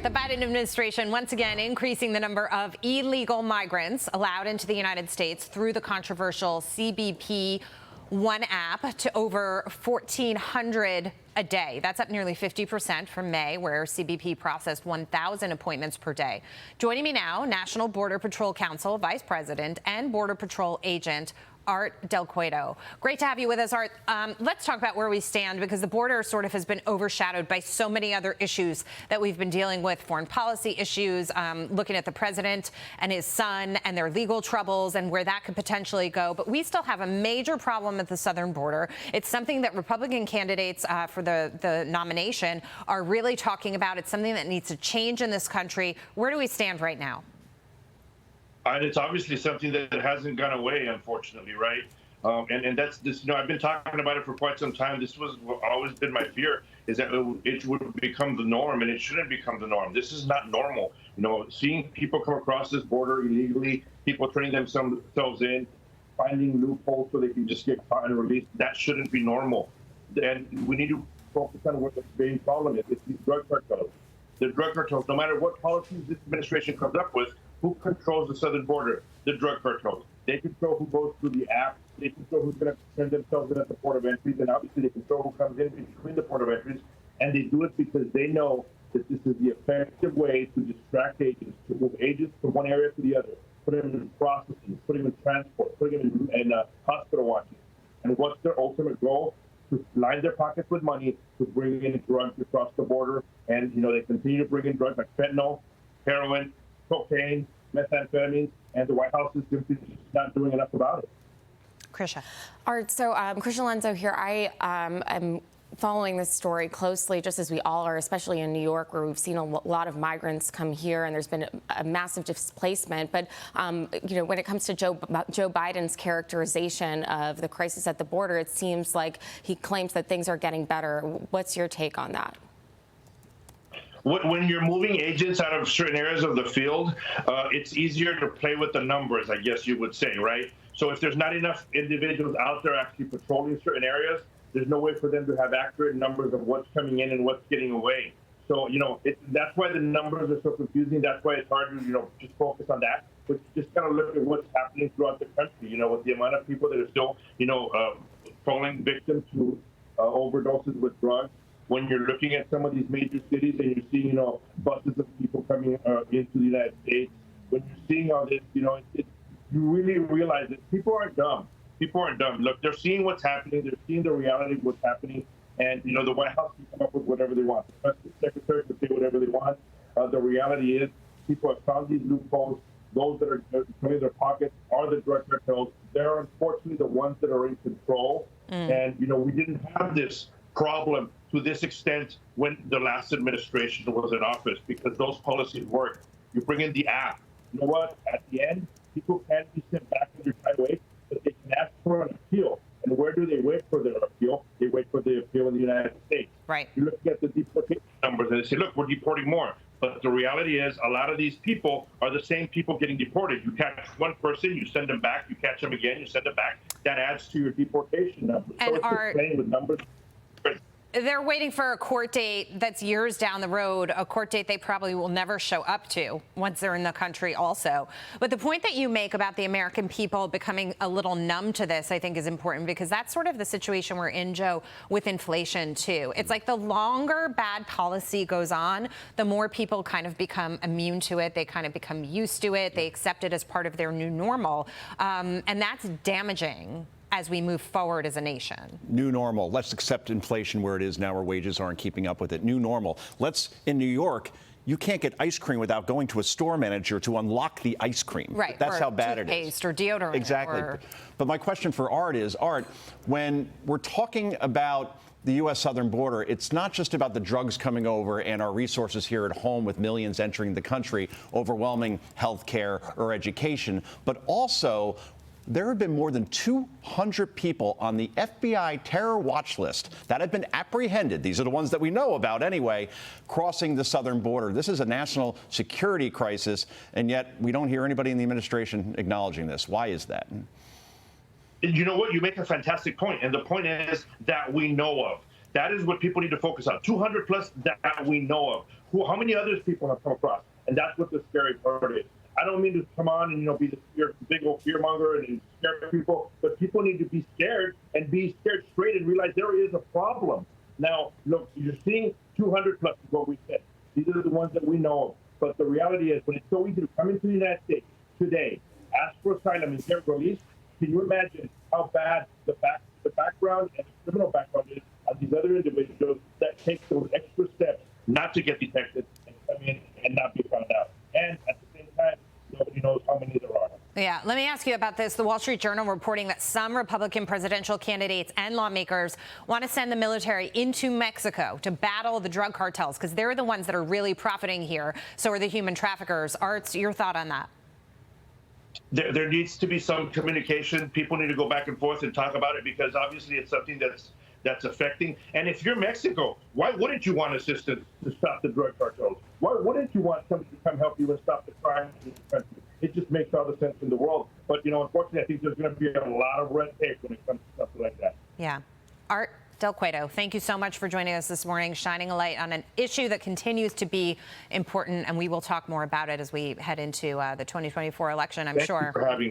The Biden administration once again increasing the number of illegal migrants allowed into the United States through the controversial CBP One app to over 1,400 a day. That's up nearly 50% from May, where CBP processed 1,000 appointments per day. Joining me now, National Border Patrol Council Vice President and Border Patrol Agent Art Del Cueto. Great to have you with us, Art. Let's talk about where we stand, because the border sort of has been overshadowed by so many other issues that we've been dealing with, foreign policy issues, looking at the president and his son and their legal troubles and where that could potentially go. But we still have a major problem at the southern border. It's something that Republican candidates for the nomination are really talking about. It's something that needs to change in this country. Where do we stand right now? And it's obviously something that hasn't gone away, unfortunately, right? And that's this. I've been talking about it for quite some time. This was always been my fear, is that it would become the norm, and it shouldn't become the norm. This is not normal. Seeing people come across this border illegally, people turning themselves in, finding loopholes so they can just get caught and released. That shouldn't be normal. And we need to focus on what the main problem is. It's these drug cartels. The drug cartels, no matter what policies this administration comes up with, who controls the southern border? The drug cartels. They control who goes through the app. They control who's going to turn themselves in at the port of entries. And obviously they control who comes in between the port of entries. And they do it because they know that this is the effective way to distract agents, to move agents from one area to the other, put them in processing, put them in transport, put them in hospital watching. And what's their ultimate goal? To line their pockets with money to bring in drugs across the border. And, they continue to bring in drugs like fentanyl, heroin, cocaine, methamphetamines, and the White House is simply just not doing enough about it. Krisha. Art, so Krisha Lenzo here. I am following this story closely, just as we all are, especially in New York, where we've seen a lot of migrants come here, and there's been a massive displacement. But when it comes to Joe Biden's characterization of the crisis at the border, it seems like he claims that things are getting better. What's your take on that? When you're moving agents out of certain areas of the field, it's easier to play with the numbers, I guess you would say, right? So if there's not enough individuals out there actually patrolling certain areas, there's no way for them to have accurate numbers of what's coming in and what's getting away. So, that's why the numbers are so confusing. That's why it's hard to, just focus on that. But just kind of look at what's happening throughout the country, with the amount of people that are still, falling victim to overdoses with drugs. When you're looking at some of these major cities and you're seeing, buses of people coming into the United States, when you're seeing all this, you really realize that people aren't dumb. People aren't dumb. Look, they're seeing what's happening. They're seeing the reality of what's happening. And, the White House can come up with whatever they want. The Justice Secretary can say whatever they want. The reality is people have found these loopholes. Those that are turning their pockets are the drug cartels. They're unfortunately the ones that are in control. And, we didn't have this problem to this extent when the last administration was in office, because those policies work. You bring in the app. You know what? At the end, people can't be sent back in their time wait, but they can ask for an appeal. And where do they wait for their appeal? They wait for the appeal in the United States. Right. You look at the deportation numbers and they say, look, we're deporting more. But the reality is a lot of these people are the same people getting deported. You catch one person, you send them back, you catch them again, you send them back. That adds to your deportation numbers. And so it's just playing with numbers. They're waiting for a court date that's years down the road, a court date they probably will never show up to once they're in the country also. But the point that you make about the American people becoming a little numb to this, I think, is important, because that's sort of the situation we're in, Joe, with inflation, too. It's like the longer bad policy goes on, the more people kind of become immune to it. They kind of become used to it. They accept it as part of their new normal. And that's damaging as we move forward as a nation. New normal. Let's accept inflation where it is now, where wages aren't keeping up with it. New normal. In New York, you can't get ice cream without going to a store manager to unlock the ice cream. Right. That's how bad it is. Toothpaste or deodorant. Exactly. But my question for Art is, Art, when we're talking about the U.S. southern border, it's not just about the drugs coming over and our resources here at home with millions entering the country, overwhelming health care or education, but also there have been more than 200 people on the FBI terror watch list that have been apprehended. These are the ones that we know about anyway, crossing the southern border. This is a national security crisis, and yet we don't hear anybody in the administration acknowledging this. Why is that? You know what? You make a fantastic point, and the point is that we know of. That is what people need to focus on. 200 plus that we know of. how many others people have come across? And that's what the scary part is. I don't mean to come on and, be the big old fear monger and scare people, but people need to be scared and be scared straight and realize there is a problem. Now, look, you're seeing 200 plus is what we said. These are the ones that we know of. But the reality is, when it's so easy to come into the United States today, ask for asylum and get released, can you imagine how bad the background and the criminal background is on these other individuals that take those extra steps not to get detected and come in and not be found out? And at the same time, nobody knows how many there are. Yeah, let me ask you about this. The Wall Street Journal reporting that some Republican presidential candidates and lawmakers want to send the military into Mexico to battle the drug cartels because they're the ones that are really profiting here. So are the human traffickers. Arts, your thought on that? There needs to be some communication. People need to go back and forth and talk about it because obviously it's something that's affecting. And if you're Mexico, why wouldn't you want assistance to stop the drug cartels? Why wouldn't you want somebody to come help you and stop the crime in the country? It just makes all the sense in the world. But, unfortunately, I think there's going to be a lot of red tape when it comes to stuff like that. Yeah. Art Del Cueto, thank you so much for joining us this morning, shining a light on an issue that continues to be important, and we will talk more about it as we head into the 2024 election, I'm sure. Thank you for having me.